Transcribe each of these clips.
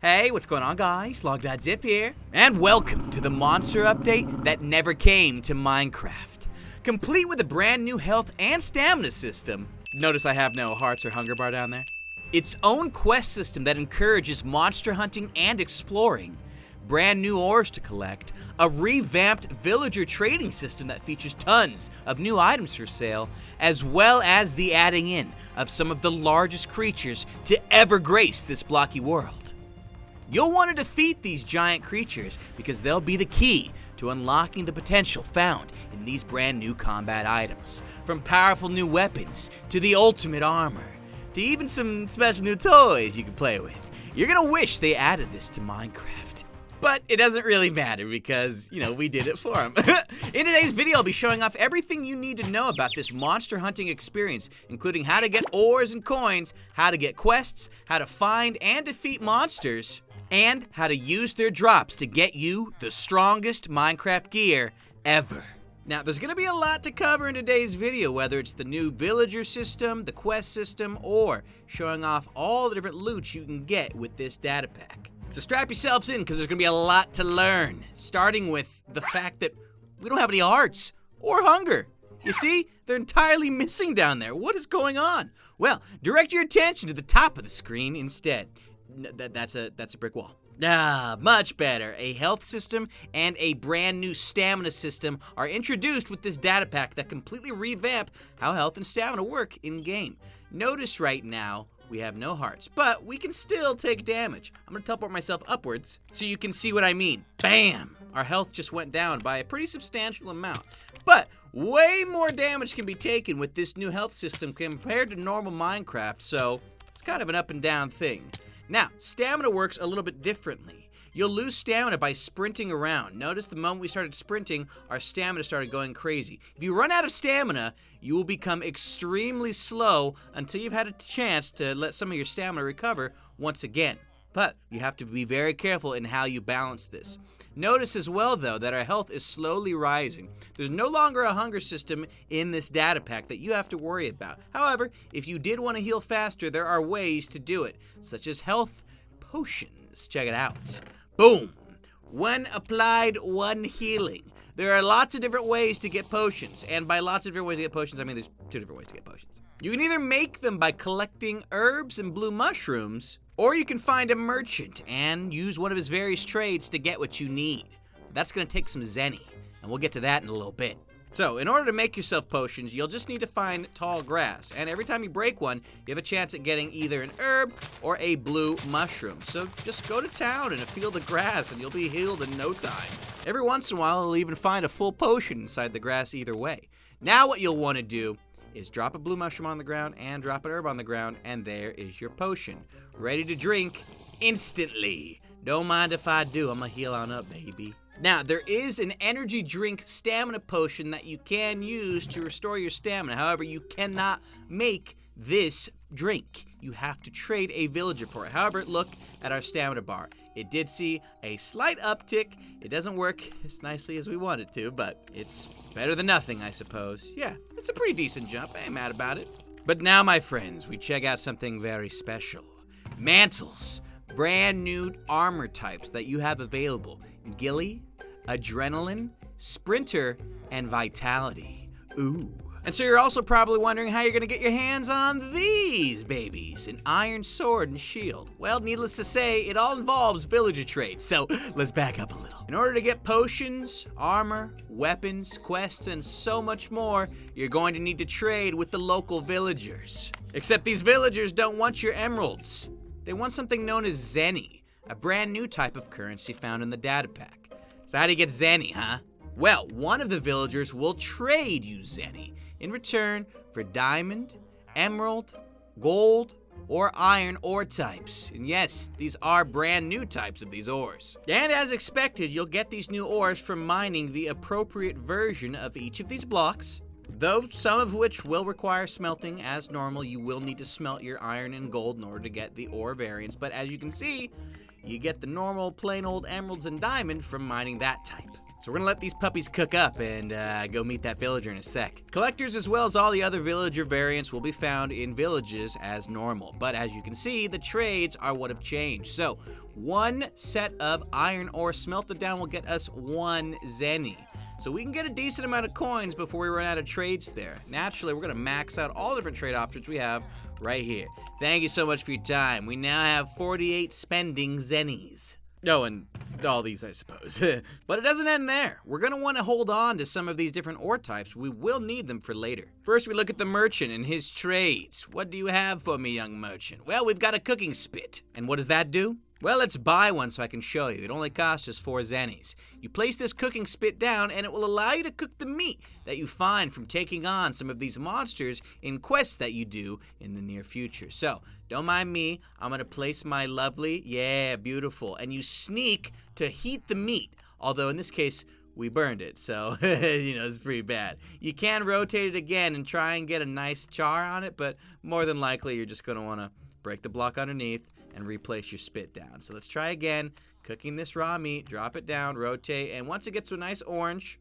Hey, what's going on, guys? Log.zip here, and welcome to the monster update that never came to Minecraft. Complete with a brand new health and stamina system. Notice I have no hearts or hunger bar down there. Its own quest system that encourages monster hunting and exploring. Brand new ores to collect. A revamped villager trading system that features tons of new items for sale, as well as the adding in of some of the largest creatures to ever grace this blocky world. You'll want to defeat these giant creatures because they'll be the key to unlocking the potential found in these brand new combat items. From powerful new weapons to the ultimate armor, to even some special new toys you can play with. You're gonna wish they added this to Minecraft. But it doesn't really matter because, we did it for them. In today's video, I'll be showing off everything you need to know about this monster hunting experience, including how to get ores and coins, how to get quests, how to find and defeat monsters, and how to use their drops to get you the strongest Minecraft gear ever. Now, there's going to be a lot to cover in today's video, whether it's the new villager system, the quest system, or showing off all the different loot you can get with this data pack. So strap yourselves in, because there's going to be a lot to learn, starting with the fact that we don't have any hearts or hunger. You see, they're entirely missing down there. What is going on? Well, direct your attention to the top of the screen instead. That's a brick wall. Much better. A health system and a brand new stamina system are introduced with this data pack that completely revamp how health and stamina work in-game. Notice right now, we have no hearts, but we can still take damage. I'm gonna teleport myself upwards so you can see what I mean. Bam! Our health just went down by a pretty substantial amount. But way more damage can be taken with this new health system compared to normal Minecraft, so it's kind of an up and down thing. Now, stamina works a little bit differently. You'll lose stamina by sprinting around. Notice the moment we started sprinting, our stamina started going crazy. If you run out of stamina, you will become extremely slow until you've had a chance to let some of your stamina recover once again. But you have to be very careful in how you balance this. Notice as well, though, that our health is slowly rising. There's no longer a hunger system in this data pack that you have to worry about. However, if you did want to heal faster, there are ways to do it, such as health potions. Check it out. Boom! When applied, one healing. There are lots of different ways to get potions, and by lots of different ways to get potions, I mean there's two different ways to get potions. You can either make them by collecting herbs and blue mushrooms, or you can find a merchant and use one of his various trades to get what you need. That's going to take some zenny, and we'll get to that in a little bit. So, in order to make yourself potions, you'll just need to find tall grass, and every time you break one, you have a chance at getting either an herb or a blue mushroom. So just go to town in a field of grass, and you'll be healed in no time. Every once in a while, you'll even find a full potion inside the grass either way. Now what you'll want to do is drop a blue mushroom on the ground and drop an herb on the ground, and there is your potion. Ready to drink instantly. Don't mind if I do, I'm gonna heal on up, baby. Now, there is an energy drink stamina potion that you can use to restore your stamina. However, you cannot make this drink. You have to trade a villager for it. However, look at our stamina bar. It did see a slight uptick. It doesn't work as nicely as we want it to, but it's better than nothing, I suppose. Yeah, it's a pretty decent jump. I ain't mad about it. But now, my friends, we check out something very special. Mantles. Brand new armor types that you have available. Ghillie, Adrenaline, Sprinter, and Vitality. Ooh. And so you're also probably wondering how you're going to get your hands on these babies, an iron sword and shield. Well, needless to say, it all involves villager trades, so let's back up a little. In order to get potions, armor, weapons, quests, and so much more, you're going to need to trade with the local villagers. Except these villagers don't want your emeralds. They want something known as zenny, a brand new type of currency found in the data pack. So how do you get zenny, huh? Well, one of the villagers will trade you zenny in return for diamond, emerald, gold, or iron ore types. And yes, these are brand new types of these ores. And as expected, you'll get these new ores from mining the appropriate version of each of these blocks. though some of which will require smelting as normal. You will need to smelt your iron and gold in order to get the ore variants, but as you can see, you get the normal plain old emeralds and diamond from mining that type. So we're gonna let these puppies cook up and go meet that villager in a sec. Collectors as well as all the other villager variants will be found in villages as normal, but as you can see, the trades are what have changed. So 1 set of iron ore smelted down will get us 1 zenny. So we can get a decent amount of coins before we run out of trades there. Naturally, we're gonna max out all the different trade options we have right here. Thank you so much for your time. We now have 48 spending zennies. Oh, and all these, I suppose. But it doesn't end there. We're going to want to hold on to some of these different ore types. We will need them for later. First, we look at the merchant and his trades. What do you have for me, young merchant? Well, we've got a cooking spit. And what does that do? Well, let's buy one so I can show you. It only costs us 4 zennies. You place this cooking spit down and it will allow you to cook the meat that you find from taking on some of these monsters in quests that you do in the near future. So, don't mind me. I'm going to place my lovely, beautiful. And you sneak to heat the meat. Although in this case, we burned it, so, it's pretty bad. You can rotate it again and try and get a nice char on it, but more than likely you're just going to want to break the block underneath and replace your spit down. So let's try again, cooking this raw meat, drop it down, rotate, and once it gets to a nice orange,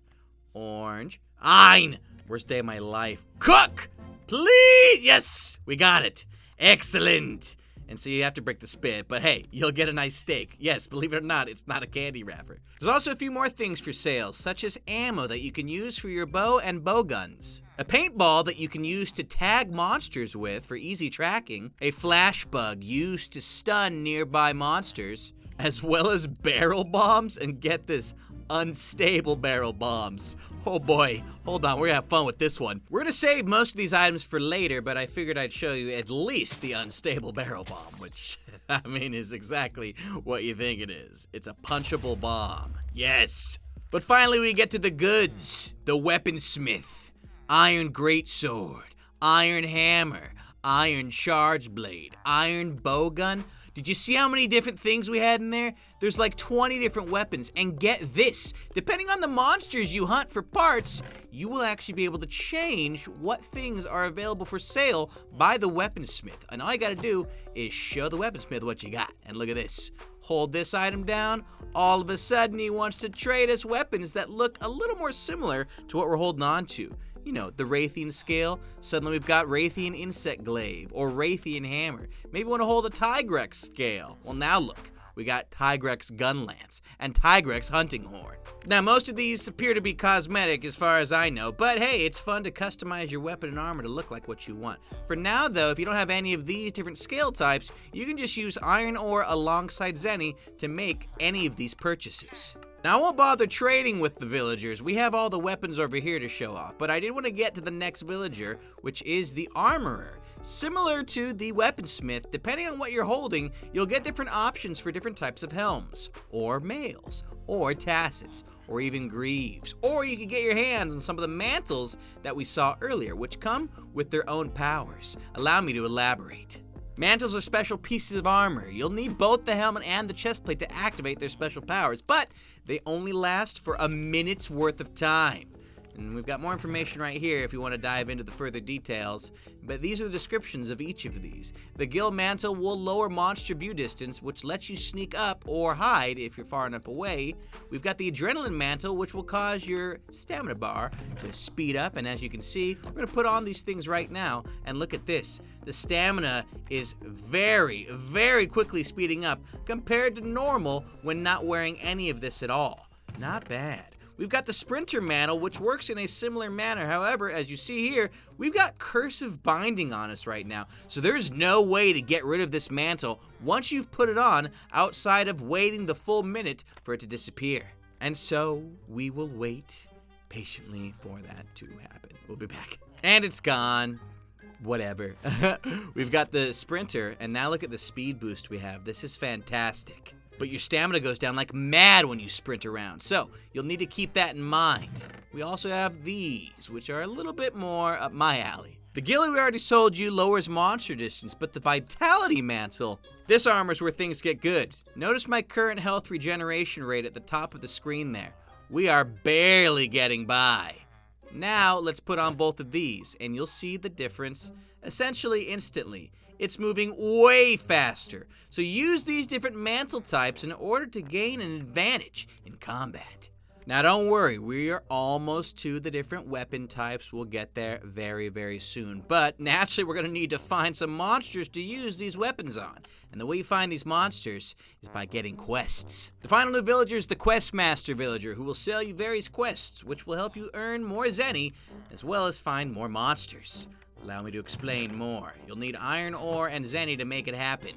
ein! Worst day of my life. Cook! Please! Yes! We got it. Excellent! And so you have to break the spit, but hey, you'll get a nice steak. Yes, believe it or not, it's not a candy wrapper. There's also a few more things for sale, such as ammo that you can use for your bow and bow guns, a paintball that you can use to tag monsters with for easy tracking, a flash bug used to stun nearby monsters, as well as barrel bombs, and get this, unstable barrel bombs. Oh boy, hold on, we're gonna have fun with this one. We're gonna save most of these items for later, but I figured I'd show you at least the unstable barrel bomb, which, is exactly what you think it is. It's a punchable bomb. Yes! But finally we get to the goods. The weaponsmith, iron greatsword, iron hammer, iron charge blade, iron bowgun. Did you see how many different things we had in there? There's like 20 different weapons, and get this, depending on the monsters you hunt for parts, you will actually be able to change what things are available for sale by the weaponsmith. And all you gotta do is show the weaponsmith what you got. And look at this. Hold this item down, all of a sudden he wants to trade us weapons that look a little more similar to what we're holding on to. The Raytheon scale. Suddenly we've got Raytheon insect glaive or Raytheon hammer. Maybe we want to hold a Tigrex scale. Well, now look. We got Tigrex gun lance and Tigrex hunting horn. Now, most of these appear to be cosmetic as far as I know, but hey, it's fun to customize your weapon and armor to look like what you want. For now, though, if you don't have any of these different scale types, you can just use iron ore alongside zenny to make any of these purchases. Now, I won't bother trading with the villagers. We have all the weapons over here to show off, but I did want to get to the next villager, which is the armorer. Similar to the weaponsmith, depending on what you're holding, you'll get different options for different types of helms, or mails, or tassets, or even greaves. Or you can get your hands on some of the mantles that we saw earlier, which come with their own powers. Allow me to elaborate. Mantles are special pieces of armor. You'll need both the helmet and the chestplate to activate their special powers, but they only last for a minute's worth of time. And we've got more information right here if you want to dive into the further details, but these are the descriptions of each of these. The Gill Mantle will lower monster view distance, which lets you sneak up or hide if you're far enough away. We've got the Adrenaline Mantle, which will cause your stamina bar to speed up, and as you can see, we're going to put on these things right now, and look at this. The stamina is very, very quickly speeding up compared to normal when not wearing any of this at all. Not bad. We've got the Sprinter Mantle, which works in a similar manner. However, as you see here, we've got cursive binding on us right now. So there's no way to get rid of this mantle once you've put it on outside of waiting the full minute for it to disappear. And so we will wait patiently for that to happen. We'll be back. And it's gone. Whatever. We've got the Sprinter, and now look at the speed boost we have. This is fantastic. But your stamina goes down like mad when you sprint around, so you'll need to keep that in mind. We also have these, which are a little bit more up my alley. The Ghillie we already sold you lowers monster distance, but the Vitality Mantle, this armor's where things get good. Notice my current health regeneration rate at the top of the screen there. We are barely getting by. Now let's put on both of these, and you'll see the difference essentially instantly. It's moving way faster. So use these different mantle types in order to gain an advantage in combat. Now don't worry, we are almost to the different weapon types. We'll get there very, very soon. But naturally, we're going to need to find some monsters to use these weapons on. And the way you find these monsters is by getting quests. The final new villager is the Quest Master villager, who will sell you various quests, which will help you earn more zenny, as well as find more monsters. Allow me to explain more. You'll need iron ore and zenny to make it happen.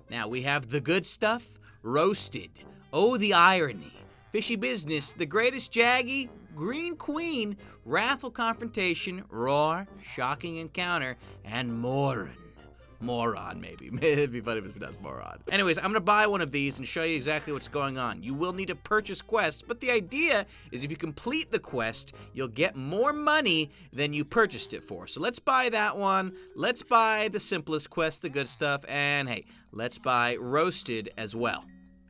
Now, we have the good stuff, roasted. Oh, the irony. Fishy business, the greatest jaggy, green queen, wrathful confrontation, roar, shocking encounter, and moron. Moron, maybe. It'd be funny if it's pronounced moron. Anyways, I'm gonna buy one of these and show you exactly what's going on. You will need to purchase quests, but the idea is if you complete the quest, you'll get more money than you purchased it for. So let's buy that one. Let's buy the simplest quest, the good stuff, and hey, let's buy roasted as well.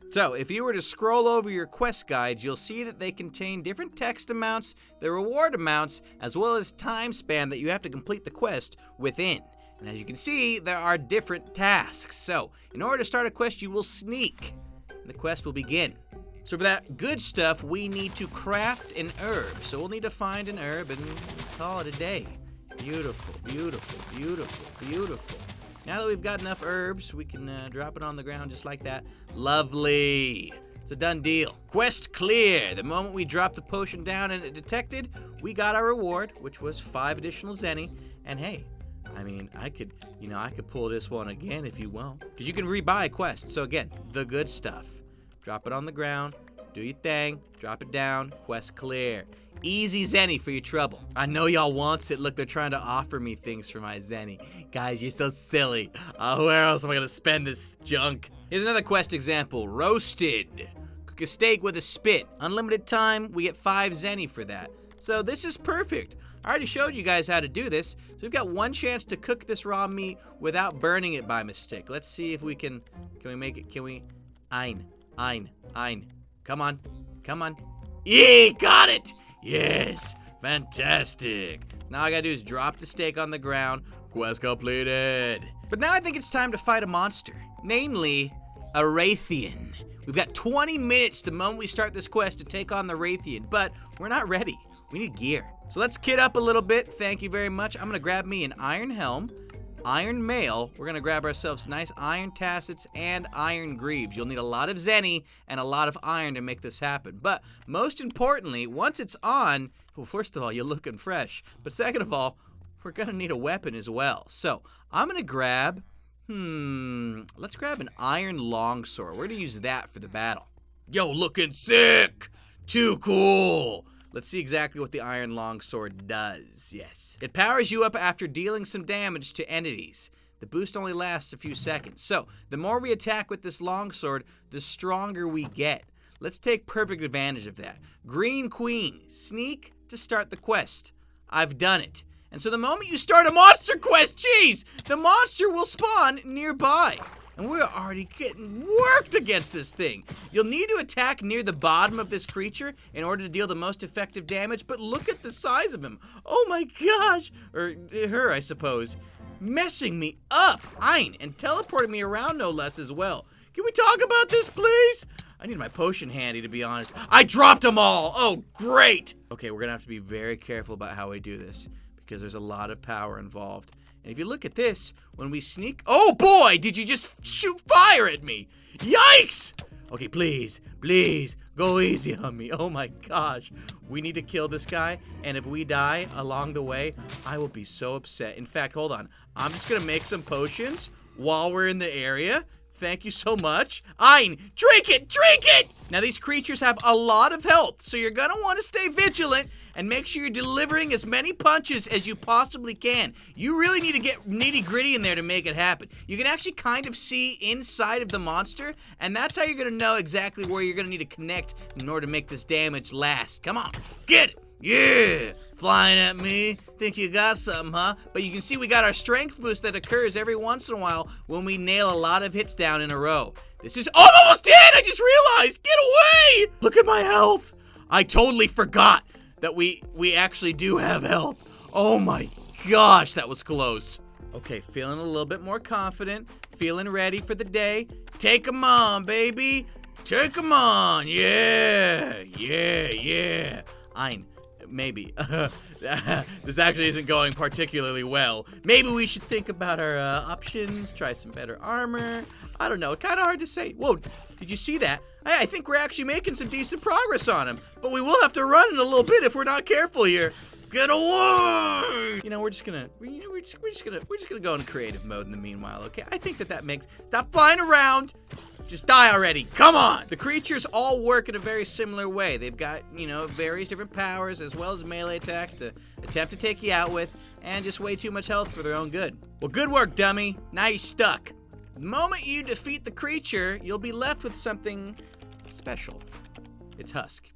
So, if you were to scroll over your quest guides, you'll see that they contain different text amounts, the reward amounts, as well as time span that you have to complete the quest within. And as you can see, there are different tasks. So, in order to start a quest, you will sneak, and the quest will begin. So for that good stuff, we need to craft an herb. So we'll need to find an herb and call it a day. Beautiful, beautiful, beautiful, beautiful. Now that we've got enough herbs, we can drop it on the ground just like that. Lovely. It's a done deal. Quest clear. The moment we dropped the potion down and it detected, we got our reward, which was 5 additional zenny. And hey, I mean, I could pull this one again if you want. Because you can rebuy quests. So again, the good stuff. Drop it on the ground, do your thing, drop it down, quest clear. Easy zenny for your trouble. I know y'all wants it. Look, they're trying to offer me things for my zenny. Guys, you're so silly. Where else am I gonna spend this junk? Here's another quest example. Roasted. Cook a steak with a spit. Unlimited time, we get 5 zenny for that. So this is perfect. I already showed you guys how to do this. So we've got one chance to cook this raw meat without burning it by mistake. Let's see if we can we make it, Ein. Come on. Yeah, got it! Yes, fantastic. Now all I gotta do is drop the steak on the ground. Quest completed. But now I think it's time to fight a monster, namely a Raytheon. We've got 20 minutes the moment we start this quest to take on the Raytheon, but we're not ready. We need gear. So let's kit up a little bit. Thank you very much. I'm gonna grab me an iron helm, iron mail. We're gonna grab ourselves nice iron tassets and iron greaves. You'll need a lot of zenny and a lot of iron to make this happen. But most importantly, once it's on, well, first of all, you're looking fresh. But second of all, we're gonna need a weapon as well. So I'm gonna grab, let's grab an iron longsword. We're gonna use that for the battle. Yo, looking sick! Too cool! Let's see exactly what the iron longsword does. Yes. It powers you up after dealing some damage to entities. The boost only lasts a few seconds. So, the more we attack with this longsword, the stronger we get. Let's take perfect advantage of that. Green Queen, sneak to start the quest. I've done it. And so the moment you start a monster quest, geez, the monster will spawn nearby. And we're already getting worked against this thing. You'll need to attack near the bottom of this creature in order to deal the most effective damage, but look at the size of him. Oh my gosh. Or her, I suppose. Messing me up. Ein, and teleporting me around no less as well. Can we talk about this, please? I need my potion handy, to be honest. I dropped them all. Oh, great. Okay, we're gonna have to be very careful about how we do this because there's a lot of power involved. And if you look at this, when we sneak... Oh boy, did you just shoot fire at me? Yikes! Okay, please, go easy on me. Oh my gosh. We need to kill this guy, and if we die along the way, I will be so upset. In fact, hold on. I'm just gonna make some potions while we're in the area. Thank you so much. Ein, drink it! Now these creatures have a lot of health, so you're gonna want to stay vigilant and make sure you're delivering as many punches as you possibly can. You really need to get nitty-gritty in there to make it happen. You can actually kind of see inside of the monster, and that's how you're gonna know exactly where you're gonna need to connect in order to make this damage last. Come on, get it! Yeah! Flying at me? Think you got something, huh? But you can see we got our strength boost that occurs every once in a while when we nail a lot of hits down in a row. This is- Oh, I'm almost dead! I just realized! Get away! Look at my health! I totally forgot that we actually do have health. Oh my gosh, that was close. Okay, feeling a little bit more confident, feeling ready for the day. Take 'em on, baby. Take 'em on. Yeah. Maybe. This actually isn't going particularly well. Maybe we should think about our options, try some better armor. I don't know, kind of hard to say. Whoa, did you see that? I think we're actually making some decent progress on him, but we will have to run in a little bit if we're not careful here. Get away! You know, we're just gonna go in creative mode in the meanwhile, okay? I think that makes, stop flying around! Just die already, come on! The creatures all work in a very similar way. They've got, you know, various different powers as well as melee attacks to attempt to take you out with, and just way too much health for their own good. Well, good work, dummy. Now you're stuck. The moment you defeat the creature, you'll be left with something special. Its husk.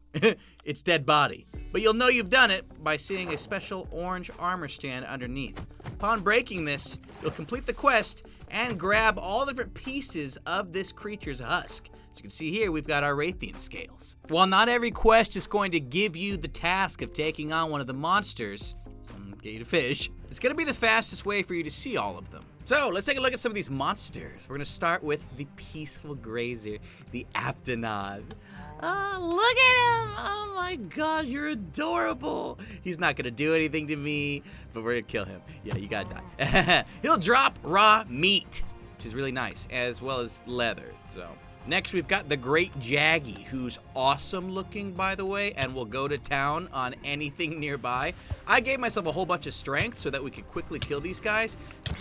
Its dead body. But you'll know you've done it by seeing a special orange armor stand underneath. Upon breaking this, you'll complete the quest and grab all the different pieces of this creature's husk. As you can see here, we've got our Raytheon scales. While not every quest is going to give you the task of taking on one of the monsters, some get you to fish, it's going to be the fastest way for you to see all of them. So, let's take a look at some of these monsters. We're going to start with the peaceful grazer, the Aptonod. Oh, look at him! Oh my god, you're adorable! He's not gonna do anything to me, but we're gonna kill him. Yeah, you gotta die. He'll drop raw meat, which is really nice, as well as leather, so. Next, we've got the Great Jaggy, who's awesome looking, by the way, and will go to town on anything nearby. I gave myself a whole bunch of strength so that we could quickly kill these guys.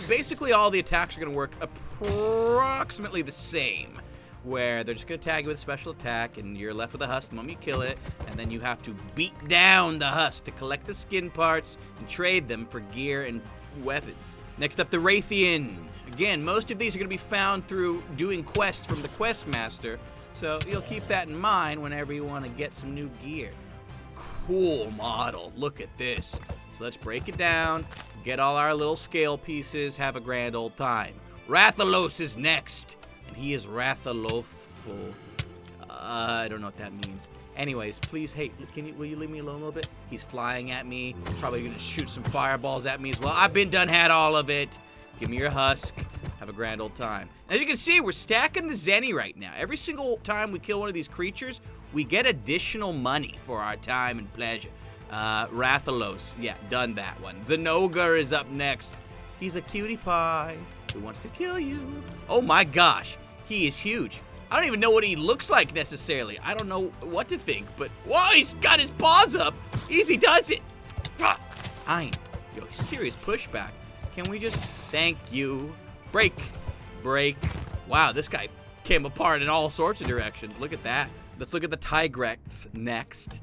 Basically, all the attacks are gonna work approximately the same, where they're just going to tag you with a special attack, and you're left with a husk the moment you kill it, and then you have to beat down the husk to collect the skin parts and trade them for gear and weapons. Next up, the Raytheon. Again, most of these are going to be found through doing quests from the quest master, so you'll keep that in mind whenever you want to get some new gear. Cool model. Look at this. So let's break it down, get all our little scale pieces, have a grand old time. Rathalos is next. And he is Rathaloful. I don't know what that means. Anyways, please, hey, will you leave me alone a little bit? He's flying at me. Probably gonna shoot some fireballs at me as well. I've been done had all of it. Give me your husk. Have a grand old time. As you can see, we're stacking the Zenny right now. Every single time we kill one of these creatures, we get additional money for our time and pleasure. Rathalos, yeah, done that one. Zenogre is up next. He's a cutie pie who wants to kill you. Oh my gosh, he is huge. I don't even know what he looks like necessarily. I don't know what to think, but whoa, he's got his paws up. Easy does it. Yo, serious pushback. Can we just, thank you. Break. Wow, this guy came apart in all sorts of directions. Look at that. Let's look at the Tigrex next.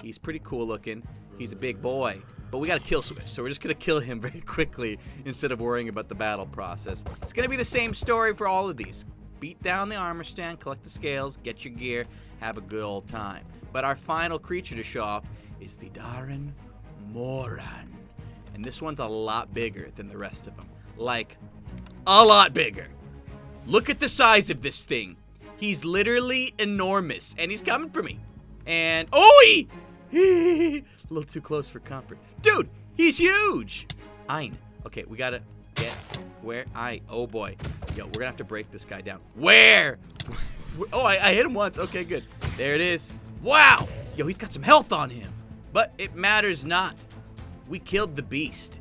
He's pretty cool looking. He's a big boy, but we got a kill switch, so we're just gonna kill him very quickly instead of worrying about the battle process. It's gonna be the same story for all of these. Beat down the armor stand, collect the scales, get your gear, have a good old time. But our final creature to show off is the Darren Moran. And this one's a lot bigger than the rest of them. Like, a lot bigger. Look at the size of this thing. He's literally enormous, and he's coming for me. And, oh, a little too close for comfort. Dude, he's huge. Okay, we gotta get where oh boy. Yo, we're gonna have to break this guy down. Where? Oh, I hit him once. Okay, good. There it is. Wow. Yo, he's got some health on him. But it matters not. We killed the beast.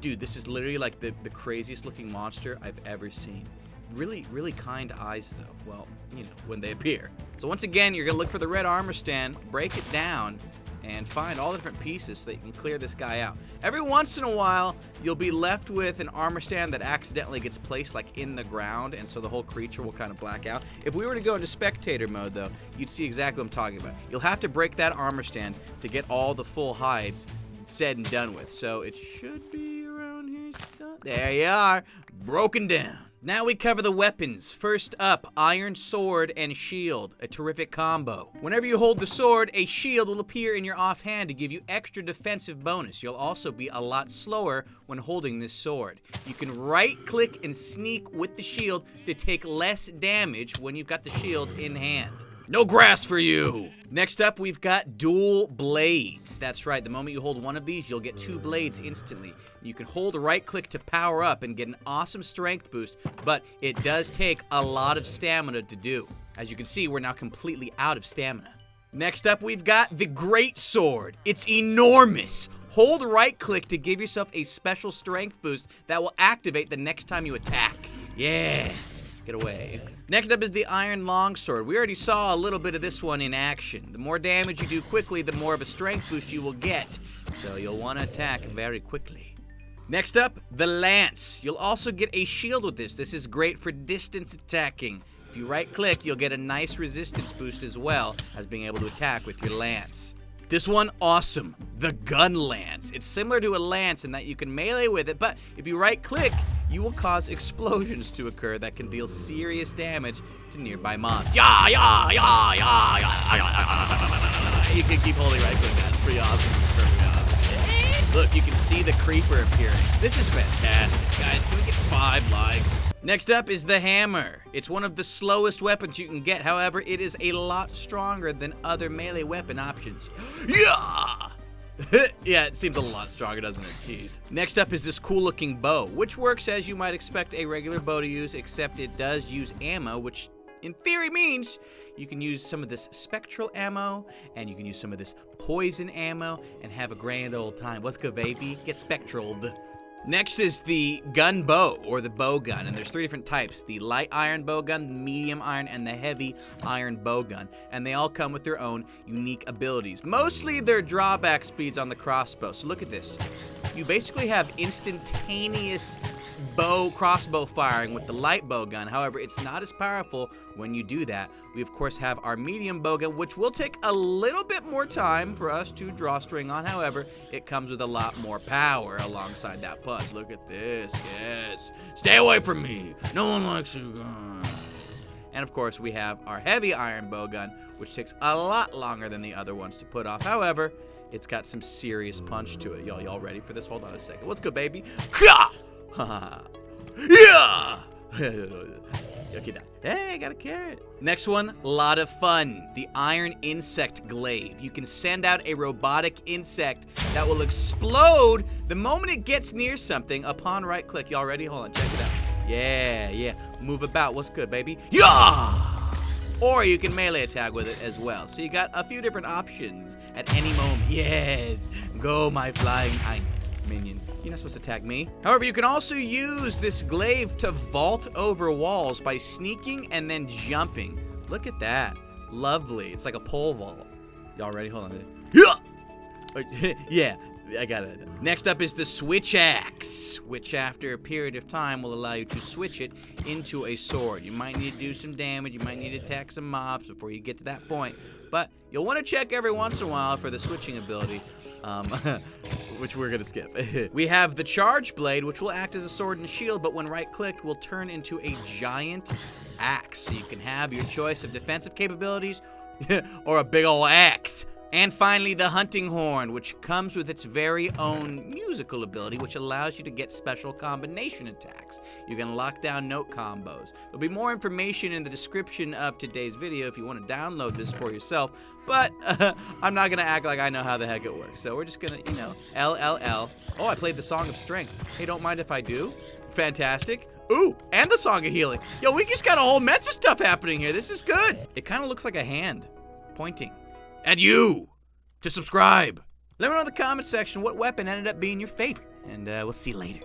Dude, this is literally like the craziest looking monster I've ever seen. Really, really kind eyes though. Well, you know, when they appear. So once again, you're gonna look for the red armor stand, break it down, and find all the different pieces so that you can clear this guy out. Every once in a while, you'll be left with an armor stand that accidentally gets placed like in the ground, and so the whole creature will kind of black out. If we were to go into spectator mode though, you'd see exactly what I'm talking about. You'll have to break that armor stand to get all the full hides said and done with. So it should be around here. There you are, broken down. Now we cover the weapons. First up, Iron Sword and Shield, a terrific combo. Whenever you hold the sword, a shield will appear in your offhand to give you extra defensive bonus. You'll also be a lot slower when holding this sword. You can right-click and sneak with the shield to take less damage when you've got the shield in hand. No grass for you. Next up, we've got dual blades. That's right, the moment you hold one of these, you'll get 2 blades instantly. You can hold right click to power up and get an awesome strength boost, but it does take a lot of stamina to do. As you can see, we're now completely out of stamina. Next up, we've got the Great Sword. It's enormous. Hold right click to give yourself a special strength boost that will activate the next time you attack. Yes. Get away. Next up is the Iron Longsword. We already saw a little bit of this one in action. The more damage you do quickly, the more of a strength boost you will get. So you'll want to attack very quickly. Next up, the Lance. You'll also get a shield with this. This is great for distance attacking. If you right click, you'll get a nice resistance boost as well as being able to attack with your Lance. This one, awesome. The Gun Lance. It's similar to a lance in that you can melee with it, but if you right click, you will cause explosions to occur that can deal serious damage to nearby mobs. Yeah, yeah, yeah, yeah, yeah, yeah. You can keep holding right click. That's pretty awesome. Look, you can see the creeper appearing. This is fantastic, guys. Can we get 5 likes? Next up is the hammer. It's one of the slowest weapons you can get. However, it is a lot stronger than other melee weapon options. Yeah! Yeah, it seems a lot stronger, doesn't it? Jeez. Next up is this cool-looking bow, which works as you might expect a regular bow to use, except it does use ammo, which in theory means you can use some of this spectral ammo, and you can use some of this poison ammo, and have a grand old time. What's good, baby? Get spectraled. Next is the gun bow, or the bow gun, and there's 3 different types: the light iron bow gun, the medium iron, and the heavy iron bow gun, and they all come with their own unique abilities. Mostly their drawback speeds on the crossbow. So look at this. You basically have instantaneous crossbow firing with the light bow gun. However, it's not as powerful when you do that. We of course have our medium bow gun, which will take a little bit more time for us to draw string on. However, it comes with a lot more power alongside that punch. Look at this. Yes. Stay away from me. No one likes you guys. And of course, we have our heavy iron bow gun, which takes a lot longer than the other ones to put off. However, it's got some serious punch to it. Y'all ready for this? Hold on a second. What's good, baby? Yeah! Okay, now. Hey, I got a carrot. Next one, a lot of fun. The Iron Insect Glaive. You can send out a robotic insect that will explode the moment it gets near something upon right click. Y'all ready? Hold on, check it out. Yeah. Move about. What's good, baby? Yeah! Or you can melee attack with it as well. So you got a few different options at any moment. Yes! Go, my flying minion. You're not supposed to attack me. However, you can also use this glaive to vault over walls by sneaking and then jumping. Look at that. Lovely. It's like a pole vault. Y'all ready? Hold on. Yeah, I got it. Next up is the Switch Axe, which after a period of time will allow you to switch it into a sword. You might need to do some damage. You might need to attack some mobs before you get to that point. But you'll want to check every once in a while for the switching ability. Which we're gonna skip. We have the Charge Blade, which will act as a sword and shield, but when right-clicked, will turn into a giant axe. So you can have your choice of defensive capabilities or a big ol' axe. And finally, the Hunting Horn, which comes with its very own musical ability, which allows you to get special combination attacks. You can lock down note combos. There'll be more information in the description of today's video if you want to download this for yourself, but I'm not going to act like I know how the heck it works. So we're just going to, LLL. Oh, I played the Song of Strength. Hey, don't mind if I do. Fantastic. Ooh, and the Song of Healing. Yo, we just got a whole mess of stuff happening here. This is good. It kind of looks like a hand pointing at you to subscribe. Let me know in the comment section what weapon ended up being your favorite, and we'll see you later.